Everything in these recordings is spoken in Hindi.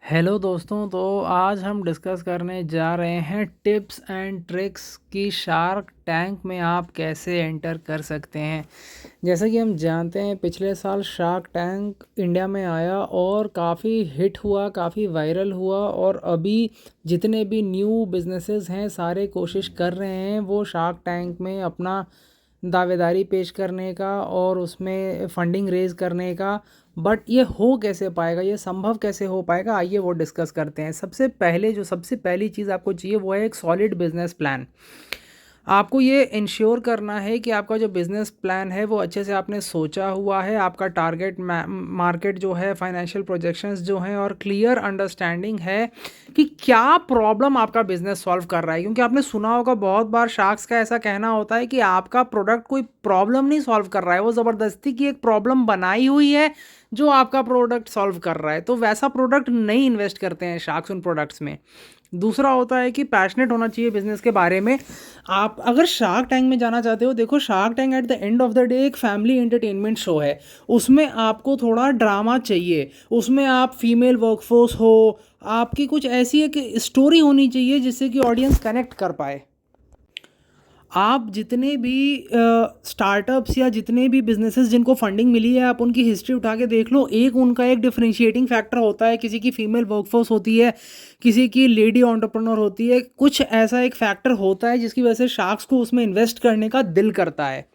हेलो दोस्तों। तो आज हम डिस्कस करने जा रहे हैं टिप्स एंड ट्रिक्स कि शार्क टैंक में आप कैसे एंटर कर सकते हैं। जैसा कि हम जानते हैं पिछले साल शार्क टैंक इंडिया में आया और काफ़ी हिट हुआ, काफ़ी वायरल हुआ और अभी जितने भी न्यू बिजनेसेस हैं सारे कोशिश कर रहे हैं वो शार्क टैंक में अपना दावेदारी पेश करने का और उसमें फंडिंग रेज़ करने का। बट ये हो कैसे पाएगा, ये संभव कैसे हो पाएगा, आइए वो डिस्कस करते हैं। सबसे पहली चीज़ आपको चाहिए वो है एक सॉलिड बिजनेस प्लान। आपको ये इंश्योर करना है कि आपका जो बिज़नेस प्लान है वो अच्छे से आपने सोचा हुआ है, आपका टारगेट मार्केट जो है, फाइनेंशियल प्रोजेक्शंस जो हैं और क्लियर अंडरस्टैंडिंग है कि क्या प्रॉब्लम आपका बिज़नेस सॉल्व कर रहा है। क्योंकि आपने सुना होगा बहुत बार शार्क्स का ऐसा कहना होता है कि आपका प्रोडक्ट कोई प्रॉब्लम नहीं सॉल्व कर रहा है, वो ज़बरदस्ती की एक प्रॉब्लम बनाई हुई है जो आपका प्रोडक्ट सॉल्व कर रहा है। तो वैसा प्रोडक्ट नहीं इन्वेस्ट करते हैं शार्क्स उन प्रोडक्ट्स में। दूसरा होता है कि पैशनेट होना चाहिए बिजनेस के बारे में। आप अगर शार्क टैंक में जाना चाहते हो, देखो shark tank at the end of the day एक फैमिली एंटरटेनमेंट शो है। उसमें आपको थोड़ा ड्रामा चाहिए, उसमें आप फीमेल वर्कफोर्स हो, आपकी कुछ ऐसी एक स्टोरी होनी चाहिए जिससे कि ऑडियंस कनेक्ट कर पाए। आप जितने भी स्टार्टअप्स या जितने भी बिजनेसेस जिनको फंडिंग मिली है आप उनकी हिस्ट्री उठा के देख लो। एक उनका एक डिफरेंशिएटिंग फैक्टर होता है, किसी की फीमेल वर्कफोर्स होती है, किसी की लेडी एंटरप्रेन्योर होती है, कुछ ऐसा एक फैक्टर होता है जिसकी वजह से शार्क्स को उसमें इन्वेस्ट करने का दिल करता है।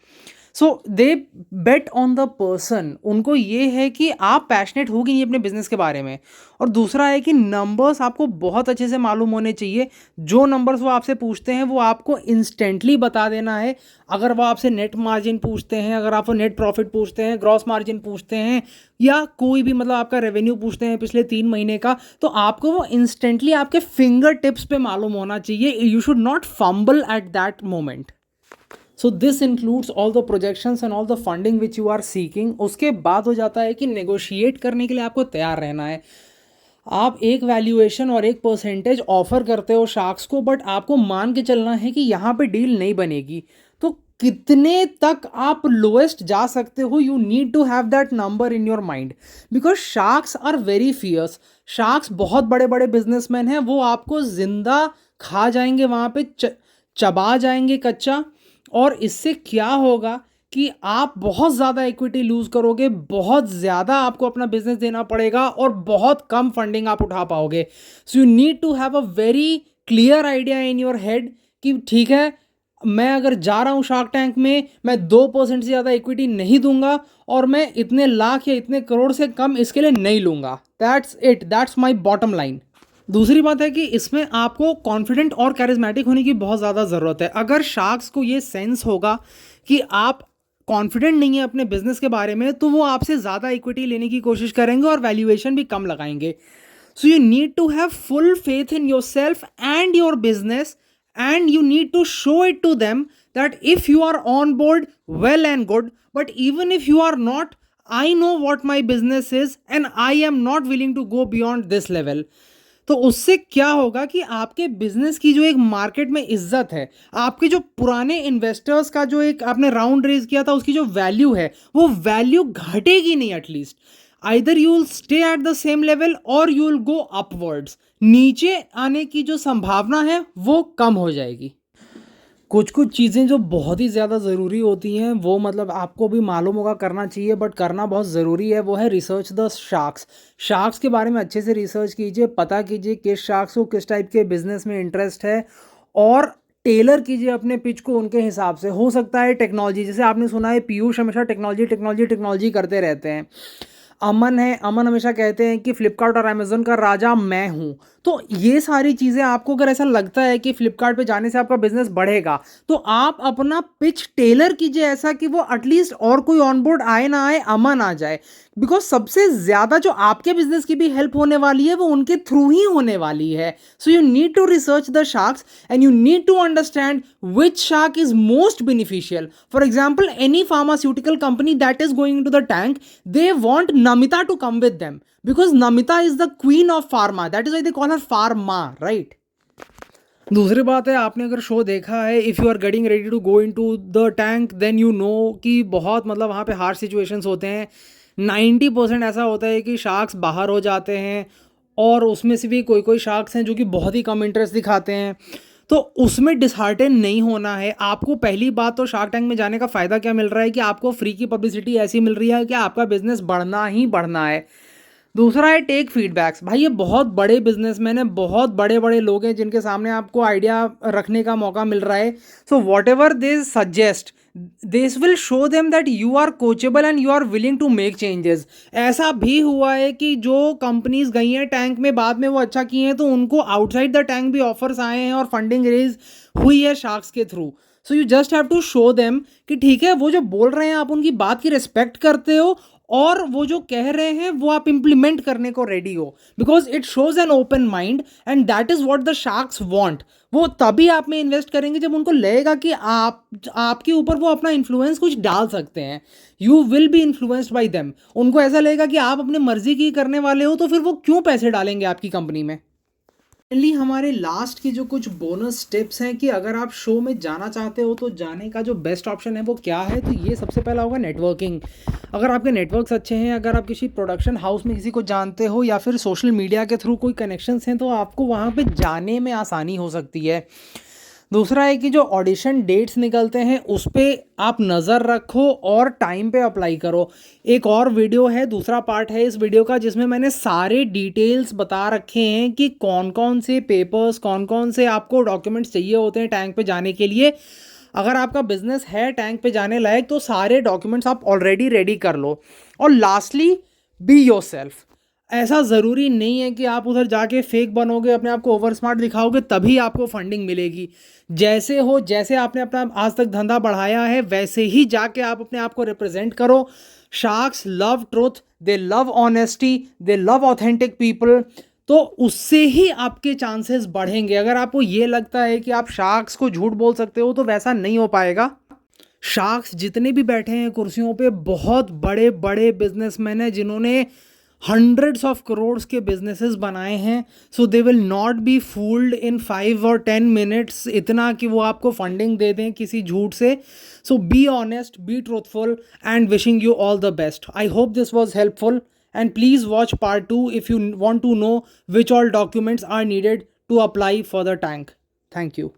सो दे बेट ऑन द पर्सन। उनको ये है कि आप पैशनेट हो कि नहीं अपने बिजनेस के बारे में। और दूसरा है कि नंबर्स आपको बहुत अच्छे से मालूम होने चाहिए। जो नंबर्स वो आपसे पूछते हैं वो आपको इंस्टेंटली बता देना है। अगर वो आपसे नेट मार्जिन पूछते हैं, अगर आप नेट प्रॉफिट पूछते हैं, ग्रॉस मार्जिन पूछते हैं या कोई भी मतलब आपका रेवेन्यू पूछते हैं पिछले 3 महीने का, तो आपको वो इंस्टेंटली आपके फिंगर टिप्स पे मालूम होना चाहिए। You should not fumble at that moment. So this includes all the projections and all the funding which you are seeking. उसके बाद हो जाता है कि नेगोशिएट करने के लिए आपको तैयार रहना है। आप एक वैल्यूएशन और एक परसेंटेज ऑफर करते हो शार्क्स को, बट आपको मान के चलना है कि यहाँ पे डील नहीं बनेगी। तो कितने तक आप लोएस्ट जा सकते हो, you need to have that number in your mind. Because sharks are very fierce. Sharks बहुत बड़े बड़े बिजनेसमैन हैं, वो आपको जिंदा खा जाएंगे, वहाँ पे चबा जाएंगे कच्चा। और इससे क्या होगा कि आप बहुत ज़्यादा इक्विटी लूज़ करोगे, बहुत ज़्यादा आपको अपना बिजनेस देना पड़ेगा और बहुत कम फंडिंग आप उठा पाओगे। So you need to have a very clear idea in your head कि ठीक है, मैं अगर जा रहा हूँ शार्क टैंक में, मैं 2% से ज़्यादा इक्विटी नहीं दूंगा और मैं इतने लाख या इतने करोड़ से कम इसके लिए नहीं लूँगा। That's it, that's my bottom line. दूसरी बात है कि इसमें आपको कॉन्फिडेंट और कैरिज्मेटिक होने की बहुत ज़्यादा ज़रूरत है। अगर शार्क्स को ये सेंस होगा कि आप कॉन्फिडेंट नहीं है अपने बिजनेस के बारे में, तो वो आपसे ज़्यादा इक्विटी लेने की कोशिश करेंगे और वैल्यूएशन भी कम लगाएंगे। So you need to have full faith in your self and your business, and you need to show it to them that if you are on board, well and good, but even if you are not, I know what my business is and I am not willing to go beyond this level. तो उससे क्या होगा कि आपके बिजनेस की जो एक मार्केट में इज्जत है, आपके जो पुराने इन्वेस्टर्स का जो एक आपने राउंड रेज किया था उसकी जो वैल्यू है वो वैल्यू घटेगी नहीं। At least either you will stay at the same level और यू विल गो अपवर्ड्स। नीचे आने की जो संभावना है वो कम हो जाएगी। कुछ कुछ चीज़ें जो बहुत ही ज़्यादा ज़रूरी होती हैं वो मतलब आपको भी मालूम होगा, करना चाहिए बट करना बहुत ज़रूरी है। वो है रिसर्च द शार्क्स। शार्क्स के बारे में अच्छे से रिसर्च कीजिए, पता कीजिए किस शार्क्स को किस टाइप के बिजनेस में इंटरेस्ट है और टेलर कीजिए अपने पिच को उनके हिसाब से। हो सकता है टेक्नोलॉजी, जैसे आपने सुना है पीयूष हमेशा टेक्नोलॉजी टेक्नोलॉजी टेक्नोलॉजी करते रहते हैं। अमन हमेशा कहते हैं कि फ्लिपकार्ट और अमेजोन का राजा मैं हूँ। तो ये सारी चीज़ें आपको अगर ऐसा लगता है कि फ्लिपकार्ट पे जाने से आपका बिजनेस बढ़ेगा, तो आप अपना पिच टेलर कीजिए ऐसा कि वो एटलीस्ट और कोई ऑनबोर्ड आए ना आए, अमन आ जाए। बिकॉज सबसे ज़्यादा जो आपके बिजनेस की भी हेल्प होने वाली है वो उनके थ्रू ही होने वाली है। So you need to research the sharks and you need to understand which shark is most beneficial. For example, any pharmaceutical company that is going into the tank, they want Namita to come with them because Namita is the queen of pharma. That is why they call her pharma, right? दूसरी बात है, आपने अगर शो देखा है if you are getting ready to go in to the tank then you know कि बहुत मतलब वहाँ पे हार्ड सिचुएशंस होते हैं। 90% ऐसा होता है कि शार्क्स बाहर हो जाते हैं और उसमें से भी कोई कोई शार्क्स हैं जो कि बहुत ही कम इंटरेस्ट दिखाते हैं। तो उसमें डिसहार्टन नहीं होना है आपको। पहली बात तो शार्क टैंक में जाने का फ़ायदा क्या मिल रहा है कि आपको फ्री की पब्लिसिटी ऐसी मिल रही है कि आपका बिजनेस बढ़ना ही बढ़ना है। दूसरा है टेक फीडबैक्स। भाई ये बहुत बड़े बिजनेसमैन हैं, बहुत बड़े बड़े लोग हैं जिनके सामने आपको आइडिया रखने का मौका मिल रहा है। So whatever they suggest, this will show them that you are coachable and you are willing to make changes. ऐसा भी हुआ है कि जो कंपनीज गई हैं टैंक में, बाद में वो अच्छा किए हैं तो उनको आउटसाइड द टैंक भी ऑफर्स आए हैं और फंडिंग रेज हुई है शार्क्स के through. So you just have to show them कि ठीक है वो जो बोल रहे हैं आप उनकी बात की रिस्पेक्ट करते हो और वो जो कह रहे हैं वो आप इंप्लीमेंट करने को रेडी हो, because it shows an open mind and that is what the sharks want. वो तभी आप में इन्वेस्ट करेंगे जब उनको लगेगा कि आपके ऊपर वो अपना इन्फ्लुएंस कुछ डाल सकते हैं। You will be influenced by them. उनको ऐसा लगेगा कि आप अपने मर्जी की करने वाले हो तो फिर वो क्यों पैसे डालेंगे आपकी कंपनी में। फाइनली हमारे लास्ट की जो कुछ बोनस टिप्स हैं कि अगर आप शो में जाना चाहते हो तो जाने का जो बेस्ट ऑप्शन है वो क्या है, तो ये सबसे पहला होगा नेटवर्किंग। अगर आपके नेटवर्क्स अच्छे हैं, अगर आप किसी प्रोडक्शन हाउस में किसी को जानते हो या फिर सोशल मीडिया के थ्रू कोई कनेक्शंस हैं तो आपको वहाँ पे जाने में आसानी हो सकती है। दूसरा है कि जो ऑडिशन डेट्स निकलते हैं उस पर आप नज़र रखो और टाइम पे अप्लाई करो। एक और वीडियो है, दूसरा पार्ट है इस वीडियो का, जिसमें मैंने सारे डिटेल्स बता रखे हैं कि कौन कौन से पेपर्स, कौन कौन से आपको डॉक्यूमेंट्स चाहिए होते हैं टैंक पे जाने के लिए। अगर आपका बिजनेस है टैंक पे जाने लायक तो सारे डॉक्यूमेंट्स आप ऑलरेडी रेडी कर लो। और लास्टली, बी योरसेल्फ। ऐसा ज़रूरी नहीं है कि आप उधर जाके फेक बनोगे, अपने आप को ओवर स्मार्ट दिखाओगे तभी आपको फंडिंग मिलेगी। जैसे हो, जैसे आपने अपना आज तक धंधा बढ़ाया है वैसे ही जाके आप अपने आप को रिप्रेजेंट करो। शार्क्स लव ट्रुथ, दे लव ऑनेस्टी, दे लव ऑथेंटिक पीपल। तो उससे ही आपके चांसेस बढ़ेंगे। अगर आपको ये लगता है कि आप शार्क्स को झूठ बोल सकते हो तो वैसा नहीं हो पाएगा। शार्क्स जितने भी बैठे हैं कुर्सियों पे बहुत बड़े बड़े बिजनेसमैन हैं जिन्होंने हंड्रेड्स ऑफ करोड्स के बिजनेसेस बनाए हैं। So they will not be fooled in 5 और 10 मिनट्स इतना कि वो आपको फंडिंग दे दें किसी झूठ से। So be honest, be truthful and wishing you all the best. I hope this was helpful and please watch part 2 if you want to know which all documents are needed to apply for the tank. Thank you.